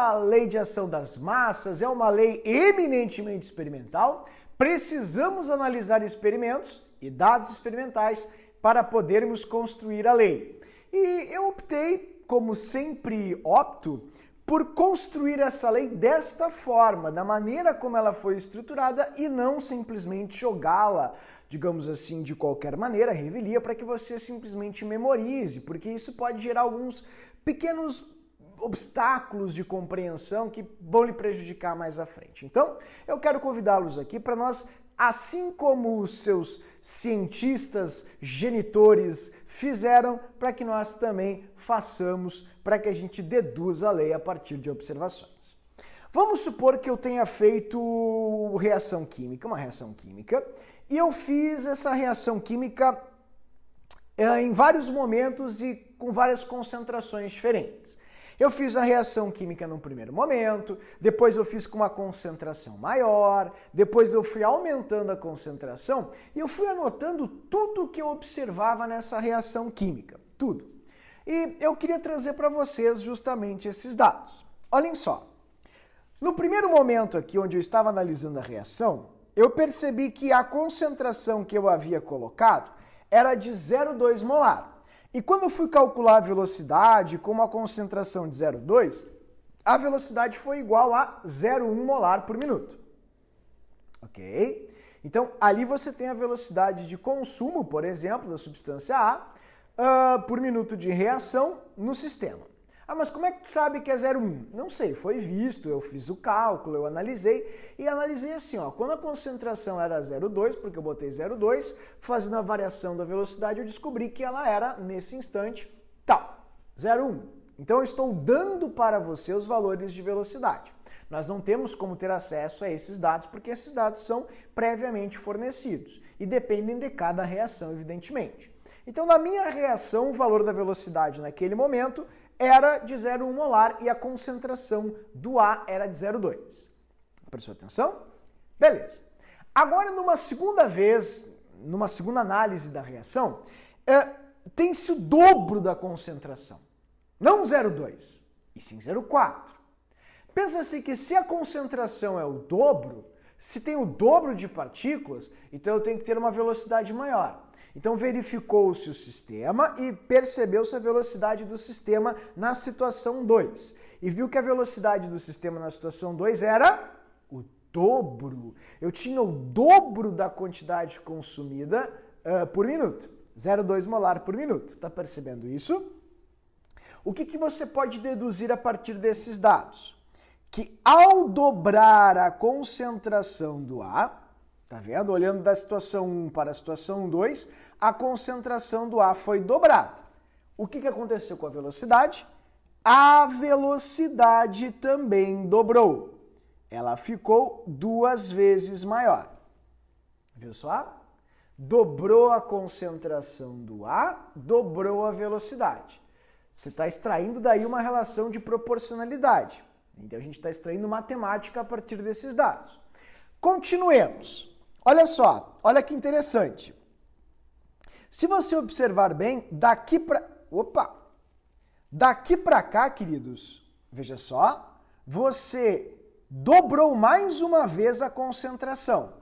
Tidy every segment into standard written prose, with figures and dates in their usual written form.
a lei de ação das massas é uma lei eminentemente experimental, precisamos analisar experimentos e dados experimentais para podermos construir a lei. E eu optei, como sempre opto, por construir essa lei desta forma, da maneira como ela foi estruturada e não simplesmente jogá-la, digamos assim, de qualquer maneira, revelia, para que você simplesmente memorize, porque isso pode gerar alguns pequenos obstáculos de compreensão que vão lhe prejudicar mais à frente. Então, eu quero convidá-los aqui para nós, assim como os seus cientistas genitores fizeram, para que nós também façamos, para que a gente deduza a lei a partir de observações. Vamos supor que eu tenha feito uma reação química, e eu fiz essa reação química em vários momentos e com várias concentrações diferentes. Eu fiz a reação química no primeiro momento, depois eu fiz com uma concentração maior, depois eu fui aumentando a concentração e eu fui anotando tudo o que eu observava nessa reação química, tudo. E eu queria trazer para vocês justamente esses dados. Olhem só, no primeiro momento aqui, onde eu estava analisando a reação, eu percebi que a concentração que eu havia colocado era de 0,2 molar. E quando eu fui calcular a velocidade com uma concentração de 0,2, a velocidade foi igual a 0,1 molar por minuto. Ok? Então, ali você tem a velocidade de consumo, por exemplo, da substância A, por minuto de reação no sistema. Ah, mas como é que tu sabe que é 0,1? Não sei, foi visto, eu fiz o cálculo, eu analisei e analisei assim, ó, quando a concentração era 0,2, porque eu botei 0,2, fazendo a variação da velocidade, eu descobri que ela era, nesse instante, tal, 0,1. Então eu estou dando para você os valores de velocidade. Nós não temos como ter acesso a esses dados, porque esses dados são previamente fornecidos e dependem de cada reação, evidentemente. Então, na minha reação, o valor da velocidade naquele momento era de 0,1 molar e a concentração do A era de 0,2. Prestou atenção? Beleza. Agora, numa segunda análise da reação, tem-se o dobro da concentração. Não 0,2, e sim 0,4. Pensa-se que se a concentração é o dobro, se tem o dobro de partículas, então eu tenho que ter uma velocidade maior. Então verificou-se o sistema e percebeu-se a velocidade do sistema na situação 2. E viu que a velocidade do sistema na situação 2 era o dobro. Eu tinha o dobro da quantidade consumida por minuto. 0,2 molar por minuto. Está percebendo isso? O que você pode deduzir a partir desses dados? Que ao dobrar a concentração do A, tá vendo? Olhando da situação 1 para a situação 2, a concentração do A foi dobrada. O que aconteceu com a velocidade? A velocidade também dobrou. Ela ficou 2 vezes maior. Viu só? Dobrou a concentração do A, dobrou a velocidade. Você está extraindo daí uma relação de proporcionalidade. Então a gente está extraindo matemática a partir desses dados. Continuemos. Olha só, olha que interessante. Se você observar bem, daqui para cá, queridos, veja só, você dobrou mais uma vez a concentração.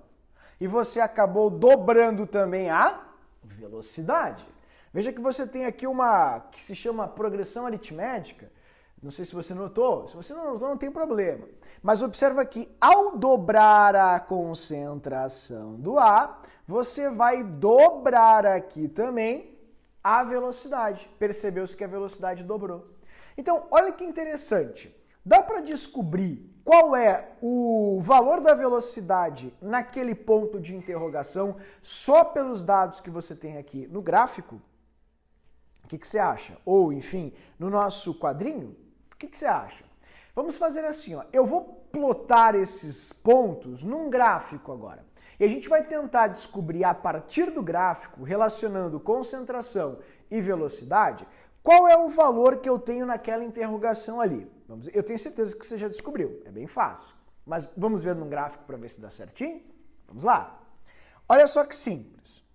E você acabou dobrando também a velocidade. Veja que você tem aqui uma que se chama progressão aritmética. Não sei se você notou. Se você não notou, não tem problema. Mas observa que ao dobrar a concentração do A, você vai dobrar aqui também a velocidade. Percebeu-se que a velocidade dobrou. Então, olha que interessante. Dá para descobrir qual é o valor da velocidade naquele ponto de interrogação só pelos dados que você tem aqui no gráfico? O que você acha? Ou, enfim, no nosso quadrinho? O que você acha? Vamos fazer assim, ó. Eu vou plotar esses pontos num gráfico agora. E a gente vai tentar descobrir a partir do gráfico, relacionando concentração e velocidade, qual é o valor que eu tenho naquela interrogação ali. Eu tenho certeza que você já descobriu, é bem fácil. Mas vamos ver num gráfico para ver se dá certinho? Vamos lá? Olha só que simples.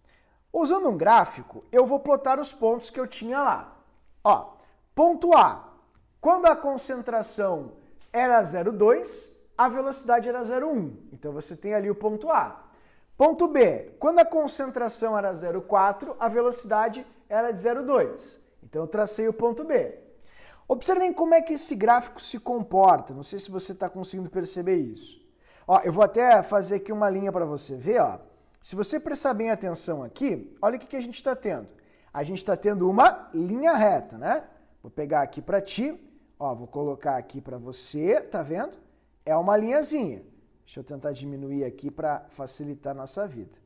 Usando um gráfico, eu vou plotar os pontos que eu tinha lá. Ó, ponto A. Quando a concentração era 0,2, a velocidade era 0,1. Então você tem ali o ponto A. Ponto B, quando a concentração era 0,4, a velocidade era de 0,2. Então eu tracei o ponto B. Observem como é que esse gráfico se comporta. Não sei se você está conseguindo perceber isso. Ó, eu vou até fazer aqui uma linha para você ver. Ó. Se você prestar bem atenção aqui, olha o que a gente está tendo. A gente está tendo uma linha reta, né? Vou pegar aqui para ti. Ó, vou colocar aqui para você, tá vendo? É uma linhazinha. Deixa eu tentar diminuir aqui para facilitar a nossa vida.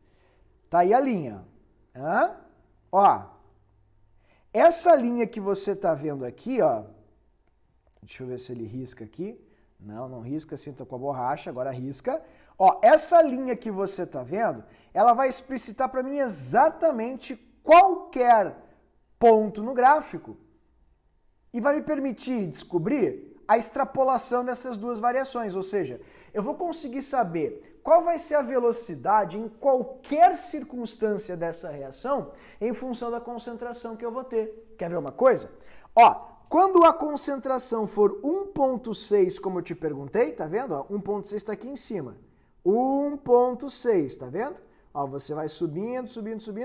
Tá aí a linha. Ó, essa linha que você tá vendo aqui, ó. Deixa eu ver se ele risca aqui. Não risca, assim, tô com a borracha, agora risca. Ó, essa linha que você tá vendo, ela vai explicitar para mim exatamente qualquer ponto no gráfico e vai me permitir descobrir a extrapolação dessas duas variações, ou seja, eu vou conseguir saber qual vai ser a velocidade em qualquer circunstância dessa reação em função da concentração que eu vou ter. Quer ver uma coisa? Ó, quando a concentração for 1,6, como eu te perguntei, tá vendo? 1,6 está aqui em cima. 1,6, tá vendo? Ó, você vai subindo,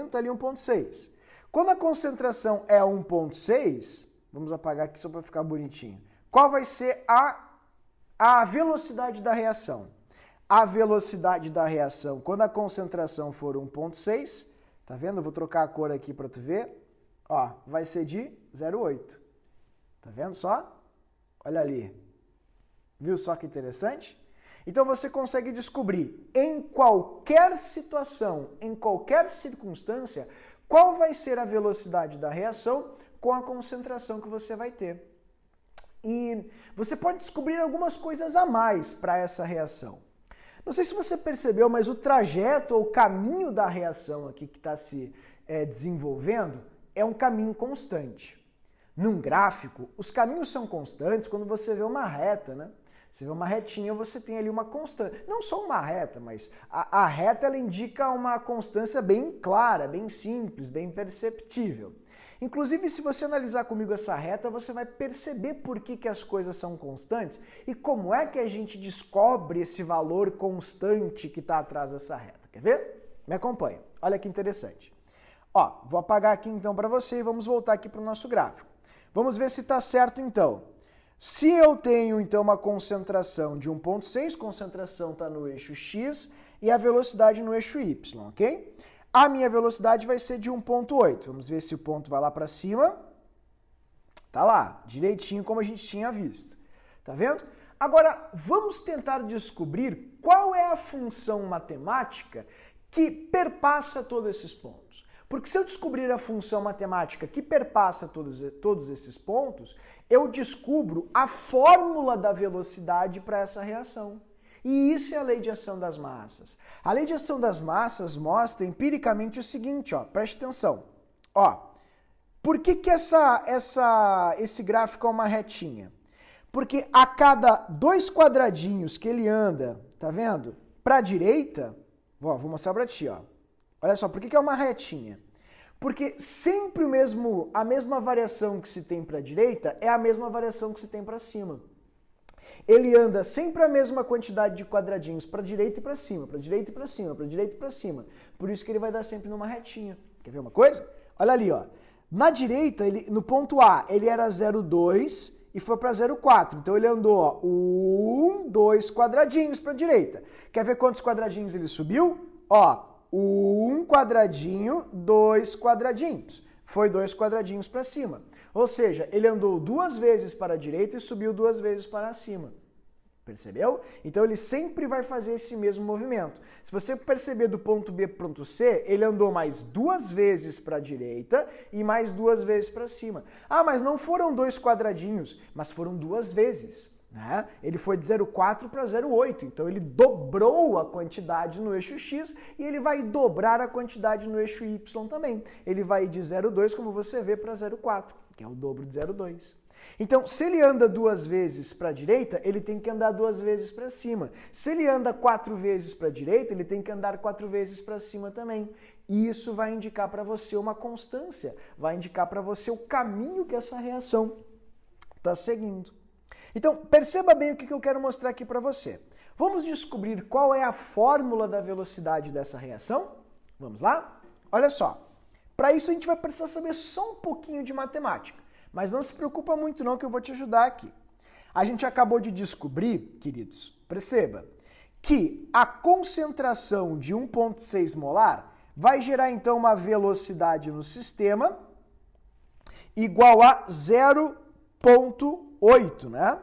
tá ali 1,6. Quando a concentração é 1,6, vamos apagar aqui só para ficar bonitinho. Qual vai ser a velocidade da reação? A velocidade da reação, quando a concentração for 1,6, tá vendo? Eu vou trocar a cor aqui para tu ver. Ó, vai ser de 0,8. Tá vendo só? Olha ali. Viu só que interessante? Então você consegue descobrir em qualquer situação, em qualquer circunstância, qual vai ser a velocidade da reação com a concentração que você vai ter. E você pode descobrir algumas coisas a mais para essa reação. Não sei se você percebeu, mas o trajeto ou caminho da reação aqui que está se desenvolvendo é um caminho constante. Num gráfico, os caminhos são constantes quando você vê uma reta, né? Você vê uma retinha, você tem ali uma constância. Não só uma reta, mas a reta ela indica uma constância bem clara, bem simples, bem perceptível. Inclusive, se você analisar comigo essa reta, você vai perceber por que as coisas são constantes e como é que a gente descobre esse valor constante que está atrás dessa reta. Quer ver? Me acompanha. Olha que interessante. Ó, vou apagar aqui então para você e vamos voltar aqui para o nosso gráfico. Vamos ver se está certo então. Se eu tenho então uma concentração de 1,6, concentração está no eixo X e a velocidade no eixo Y, ok? A minha velocidade vai ser de 1,8. Vamos ver se o ponto vai lá para cima. Tá lá, direitinho como a gente tinha visto. Tá vendo? Agora, vamos tentar descobrir qual é a função matemática que perpassa todos esses pontos. Porque se eu descobrir a função matemática que perpassa todos esses pontos, eu descubro a fórmula da velocidade para essa reação. E isso é a lei de ação das massas. A lei de ação das massas mostra empiricamente o seguinte, ó, preste atenção. Ó, por que esse gráfico é uma retinha? Porque a cada 2 quadradinhos que ele anda, tá vendo? Para a direita, ó, vou mostrar para ti, ó. Olha só, por que é uma retinha? Porque sempre a mesma variação que se tem para a direita é a mesma variação que se tem para cima. Ele anda sempre a mesma quantidade de quadradinhos para a direita e para cima, para a direita e para cima, para a direita e para cima. Por isso que ele vai dar sempre numa retinha. Quer ver uma coisa? Olha ali, ó. Na direita, no ponto A, ele era 0,2 e foi para 0,4. Então ele andou, ó, 2 quadradinhos para a direita. Quer ver quantos quadradinhos ele subiu? Ó, 1 quadradinho, 2 quadradinhos. Foi 2 quadradinhos para cima. Ou seja, ele andou 2 vezes para a direita e subiu 2 vezes para cima. Percebeu? Então ele sempre vai fazer esse mesmo movimento. Se você perceber do ponto B para o ponto C, ele andou mais 2 vezes para a direita e mais 2 vezes para cima. Ah, mas não foram 2 quadradinhos, mas foram 2 vezes. Né? Ele foi de 0,4 para 0,8, então ele dobrou a quantidade no eixo X e ele vai dobrar a quantidade no eixo Y também. Ele vai de 0,2, como você vê, para 0,4, que é o dobro de 0,2. Então, se ele anda 2 vezes para a direita, ele tem que andar 2 vezes para cima. Se ele anda 4 vezes para a direita, ele tem que andar 4 vezes para cima também. E isso vai indicar para você uma constância, vai indicar para você o caminho que essa reação está seguindo. Então, perceba bem o que eu quero mostrar aqui para você. Vamos descobrir qual é a fórmula da velocidade dessa reação? Vamos lá? Olha só. Para isso a gente vai precisar saber só um pouquinho de matemática. Mas não se preocupa muito não que eu vou te ajudar aqui. A gente acabou de descobrir, queridos, perceba, que a concentração de 1,6 molar vai gerar então uma velocidade no sistema igual a 0,8, né?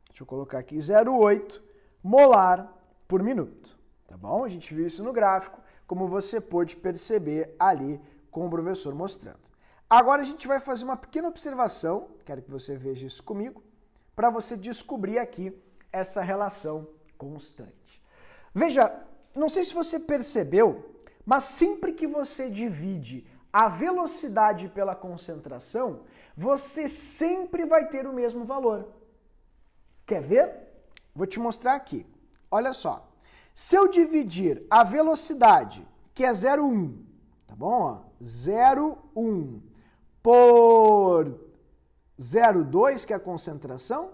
Deixa eu colocar aqui 0,8 molar por minuto, tá bom? A gente viu isso no gráfico, como você pôde perceber ali com o professor mostrando. Agora a gente vai fazer uma pequena observação, quero que você veja isso comigo, para você descobrir aqui essa relação constante. Veja, não sei se você percebeu, mas sempre que você divide a velocidade pela concentração, você sempre vai ter o mesmo valor. Quer ver? Vou te mostrar aqui. Olha só. Se eu dividir a velocidade, que é 0,1, tá bom? 0,1 por 0,2, que é a concentração,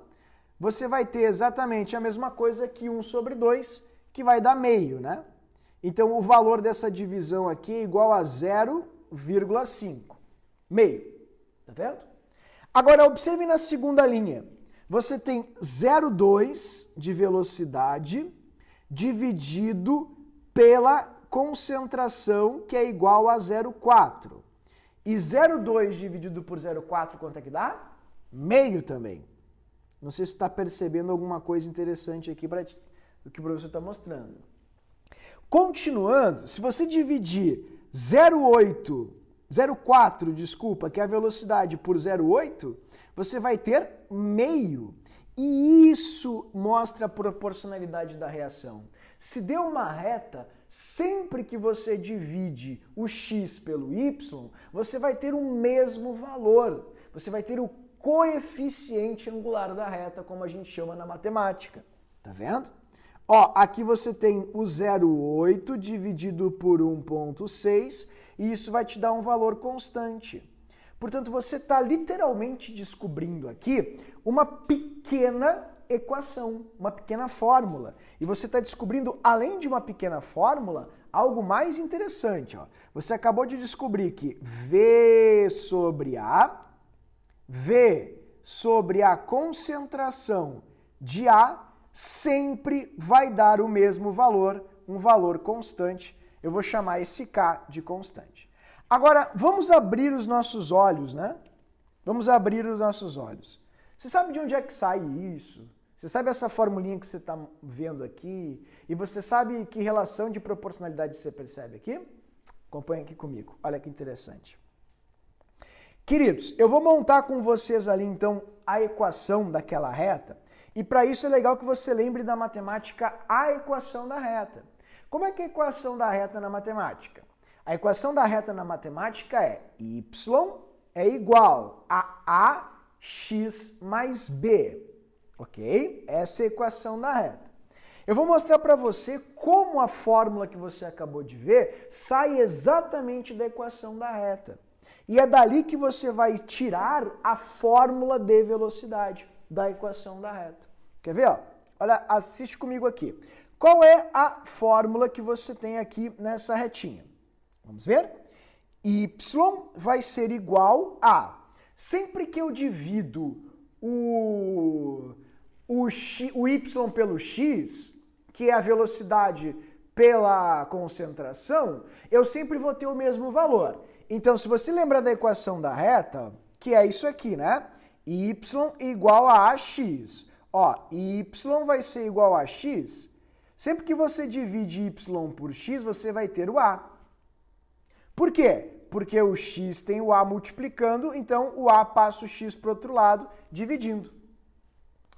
você vai ter exatamente a mesma coisa que 1 sobre 2, que vai dar meio, né? Então, o valor dessa divisão aqui é igual a 0,5. Meio. Tá vendo? Agora, observe na segunda linha. Você tem 0,2 de velocidade dividido pela concentração, que é igual a 0,4. E 0,2 dividido por 0,4, quanto é que dá? Meio também. Não sei se você está percebendo alguma coisa interessante aqui do que o professor está mostrando. Continuando, se você dividir 0,4, desculpa, que é a velocidade, por 0,8, você vai ter meio. E isso mostra a proporcionalidade da reação. Se deu uma reta, sempre que você divide o x pelo y, você vai ter o mesmo valor. Você vai ter o coeficiente angular da reta, como a gente chama na matemática. Tá vendo? Ó, aqui você tem o 0,8 dividido por 1,6 e isso vai te dar um valor constante. Portanto, você está literalmente descobrindo aqui uma pequena equação, uma pequena fórmula. E você está descobrindo, além de uma pequena fórmula, algo mais interessante. Ó. Você acabou de descobrir que V sobre a concentração de A sempre vai dar o mesmo valor, um valor constante. Eu vou chamar esse K de constante. Agora, vamos abrir os nossos olhos, né? Vamos abrir os nossos olhos. Você sabe de onde é que sai isso? Você sabe essa formulinha que você está vendo aqui? E você sabe que relação de proporcionalidade você percebe aqui? Acompanha aqui comigo. Olha que interessante. Queridos, eu vou montar com vocês ali, então, a equação daquela reta. E para isso é legal que você lembre da matemática a equação da reta. Como é que é a equação da reta na matemática? A equação da reta na matemática é y é igual a ax mais b, ok? Essa é a equação da reta. Eu vou mostrar para você como a fórmula que você acabou de ver sai exatamente da equação da reta. E é dali que você vai tirar a fórmula de velocidade da equação da reta. Quer ver? Ó? Olha, assiste comigo aqui. Qual é a fórmula que você tem aqui nessa retinha? Vamos ver? Y vai ser igual a... Sempre que eu divido o y pelo x, que é a velocidade pela concentração, eu sempre vou ter o mesmo valor. Então, se você lembra da equação da reta, que é isso aqui, né? Y igual a ax. Ó, y vai ser igual a x. Sempre que você divide y por x, você vai ter o a. Por quê? Porque o x tem o a multiplicando, então o a passa o x para o outro lado, dividindo.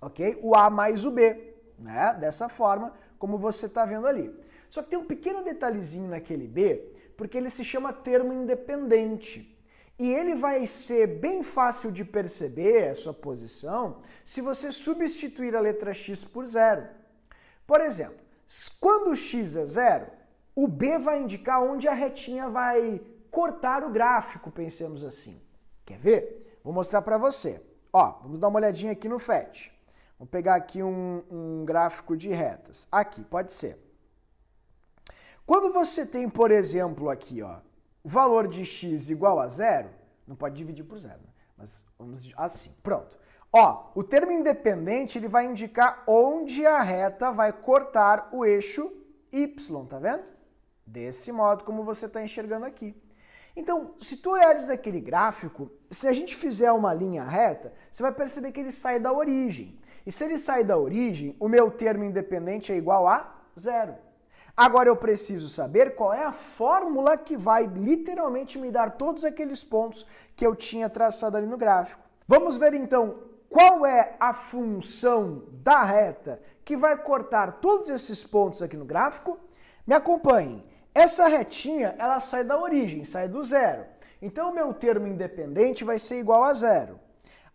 Ok? O a mais o b, né? Dessa forma, como você está vendo ali. Só que tem um pequeno detalhezinho naquele b, porque ele se chama termo independente. E ele vai ser bem fácil de perceber a sua posição se você substituir a letra x por zero. Por exemplo, quando o x é zero, o b vai indicar onde a retinha vai cortar o gráfico, pensemos assim. Quer ver? Vou mostrar para você. Ó, vamos dar uma olhadinha aqui no FET. Vamos pegar aqui um gráfico de retas. Aqui, pode ser. Quando você tem, por exemplo, aqui, ó, o valor de x igual a zero, não pode dividir por zero, né? Mas vamos assim, pronto. Ó, o termo independente ele vai indicar onde a reta vai cortar o eixo y, tá vendo? Desse modo como você está enxergando aqui. Então, se tu olhares naquele gráfico, se a gente fizer uma linha reta, você vai perceber que ele sai da origem. E se ele sai da origem, o meu termo independente é igual a zero. Agora eu preciso saber qual é a fórmula que vai literalmente me dar todos aqueles pontos que eu tinha traçado ali no gráfico. Vamos ver então qual é a função da reta que vai cortar todos esses pontos aqui no gráfico. Me acompanhem. Essa retinha, ela sai da origem, sai do zero. Então o meu termo independente vai ser igual a zero.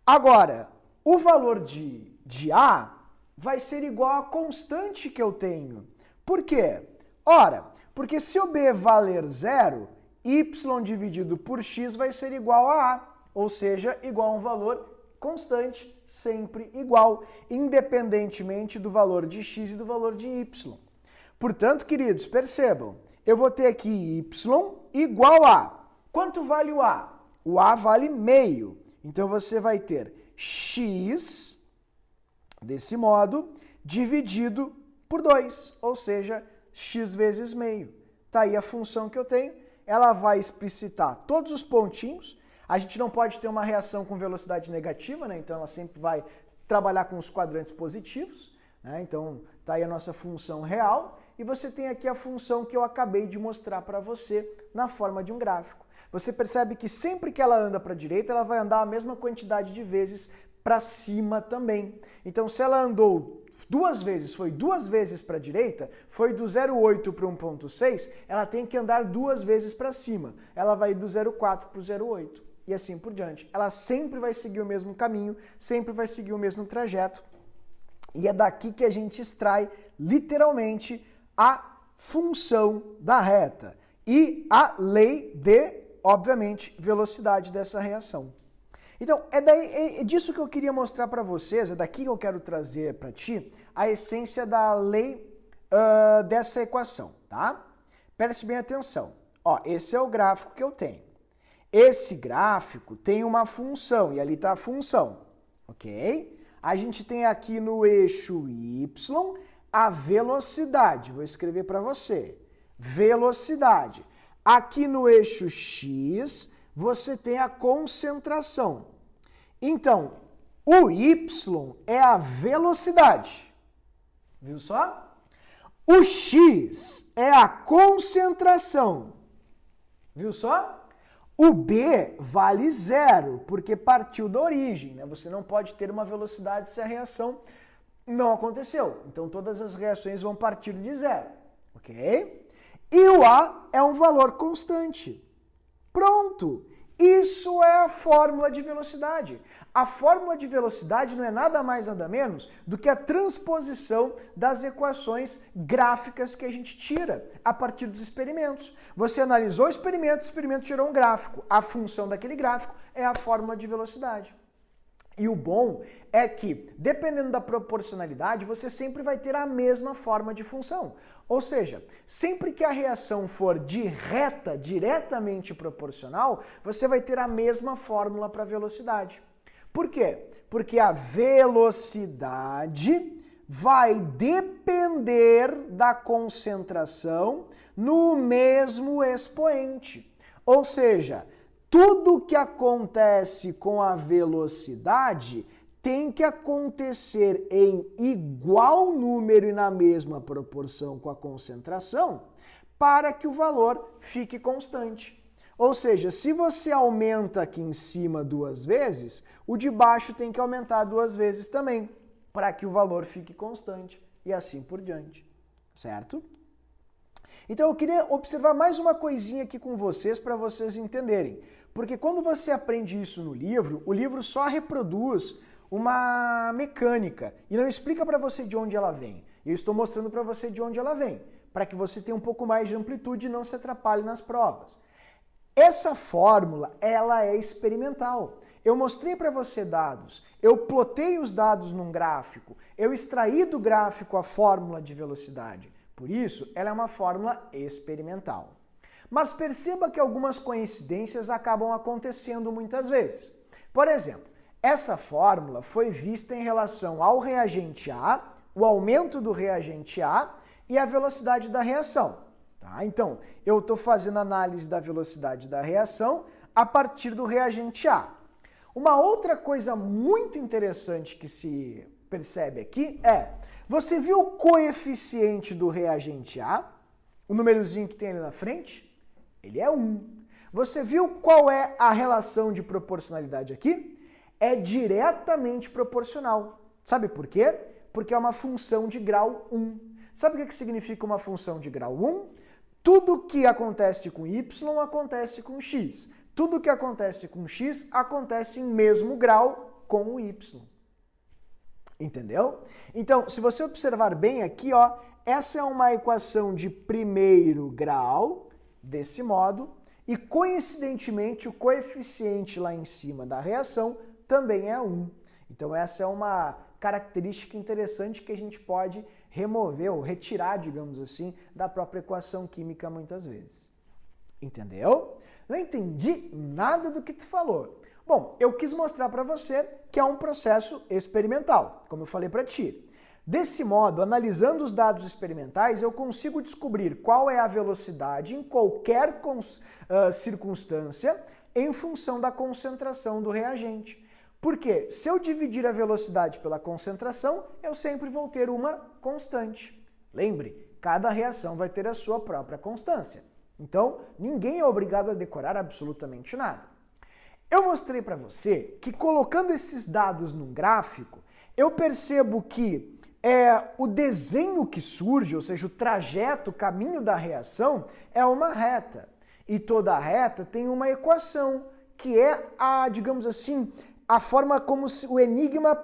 Agora, o valor de A vai ser igual à constante que eu tenho. Por quê? Ora, porque se o B valer zero, y dividido por x vai ser igual a A, ou seja, igual a um valor constante, sempre igual, independentemente do valor de x e do valor de y. Portanto, queridos, percebam, eu vou ter aqui y igual a... Quanto vale o A? O A vale meio. Então você vai ter x, desse modo, dividido por 2, ou seja, x vezes meio. Tá aí a função que eu tenho, ela vai explicitar todos os pontinhos. A gente não pode ter uma reação com velocidade negativa, né? Então ela sempre vai trabalhar com os quadrantes positivos, né? Então tá aí a nossa função real, e você tem aqui a função que eu acabei de mostrar para você na forma de um gráfico. Você percebe que sempre que ela anda para a direita, ela vai andar a mesma quantidade de vezes para cima também. Então se ela andou duas vezes, foi duas vezes para a direita, foi do 0,8 para o 1,6, ela tem que andar duas vezes para cima. Ela vai do 0,4 para o 0,8 e assim por diante. Ela sempre vai seguir o mesmo caminho, sempre vai seguir o mesmo trajeto. E é daqui que a gente extrai, literalmente, a função da reta e a lei de, obviamente, velocidade dessa reação. Então, é disso que eu queria mostrar para vocês, é daqui que eu quero trazer para ti a essência da lei dessa equação, tá? Preste bem atenção. Ó, esse é o gráfico que eu tenho. Esse gráfico tem uma função, e ali está a função, ok? A gente tem aqui no eixo y a velocidade, vou escrever para você, velocidade. Aqui no eixo x, você tem a concentração. Então, o y é a velocidade, viu só? O x é a concentração, viu só? O B vale zero, porque partiu da origem, né? Você não pode ter uma velocidade se a reação não aconteceu. Então todas as reações vão partir de zero, ok? E o A é um valor constante. Pronto! Isso é a fórmula de velocidade. A fórmula de velocidade não é nada mais nada menos do que a transposição das equações gráficas que a gente tira a partir dos experimentos. Você analisou o experimento gerou um gráfico. A função daquele gráfico é a fórmula de velocidade. E o bom é que, dependendo da proporcionalidade, você sempre vai ter a mesma forma de função. Ou seja, sempre que a reação for de reta diretamente proporcional, você vai ter a mesma fórmula para a velocidade. Por quê? Porque a velocidade vai depender da concentração no mesmo expoente. Ou seja, tudo que acontece com a velocidade tem que acontecer em igual número e na mesma proporção com a concentração para que o valor fique constante. Ou seja, se você aumenta aqui em cima duas vezes, o de baixo tem que aumentar duas vezes também para que o valor fique constante e assim por diante, certo? Então eu queria observar mais uma coisinha aqui com vocês para vocês entenderem. Porque quando você aprende isso no livro, o livro só reproduz uma mecânica e não explica para você de onde ela vem. Eu estou mostrando para você de onde ela vem, para que você tenha um pouco mais de amplitude e não se atrapalhe nas provas. Essa fórmula, ela é experimental. Eu mostrei para você dados, eu plotei os dados num gráfico, eu extraí do gráfico a fórmula de velocidade. Por isso, ela é uma fórmula experimental. Mas perceba que algumas coincidências acabam acontecendo muitas vezes. Por exemplo, essa fórmula foi vista em relação ao reagente A, o aumento do reagente A e a velocidade da reação. Tá? Então, eu estou fazendo análise da velocidade da reação a partir do reagente A. Uma outra coisa muito interessante que se percebe aqui é, você viu o coeficiente do reagente A? O númerozinho que tem ali na frente? Ele é 1. Você viu qual é a relação de proporcionalidade aqui? É diretamente proporcional. Sabe por quê? Porque é uma função de grau 1. Sabe o que significa uma função de grau 1? Tudo que acontece com y acontece com x. Tudo que acontece com x acontece em mesmo grau com o y. Entendeu? Então, se você observar bem aqui, ó, essa é uma equação de primeiro grau, desse modo, e coincidentemente o coeficiente lá em cima da reação também é 1. Então essa é uma característica interessante que a gente pode remover ou retirar, digamos assim, da própria equação química muitas vezes. Entendeu? Não entendi nada do que tu falou. Bom, eu quis mostrar para você que é um processo experimental, como eu falei para ti. Desse modo, analisando os dados experimentais, eu consigo descobrir qual é a velocidade em qualquer circunstância em função da concentração do reagente. Porque se eu dividir a velocidade pela concentração, eu sempre vou ter uma constante. Lembre, cada reação vai ter a sua própria constância. Então, ninguém é obrigado a decorar absolutamente nada. Eu mostrei para você que colocando esses dados num gráfico, eu percebo que o desenho que surge, ou seja, o trajeto, o caminho da reação, é uma reta. E toda reta tem uma equação, que é digamos assim, a forma como se o enigma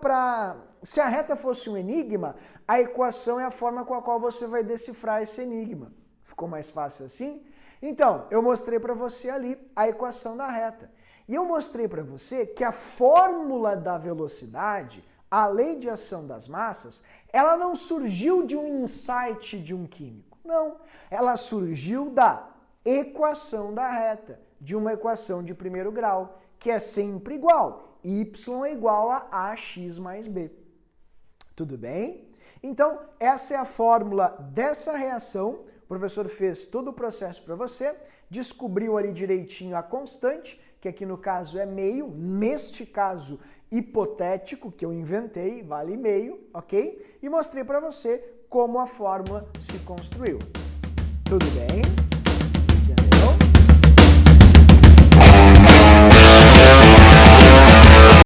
se a reta fosse um enigma, a equação é a forma com a qual você vai decifrar esse enigma. Ficou mais fácil assim? Então, eu mostrei para você ali a equação da reta. E eu mostrei para você que a fórmula da velocidade, a lei de ação das massas, ela não surgiu de um insight de um químico. Não, ela surgiu da equação da reta, de uma equação de primeiro grau, que é sempre igual. Y é igual a ax mais b. Tudo bem? Então, essa é a fórmula dessa reação. O professor fez todo o processo para você, descobriu ali direitinho a constante, que aqui no caso é meio, neste caso hipotético que eu inventei, vale meio, ok? E mostrei para você como a fórmula se construiu. Tudo bem?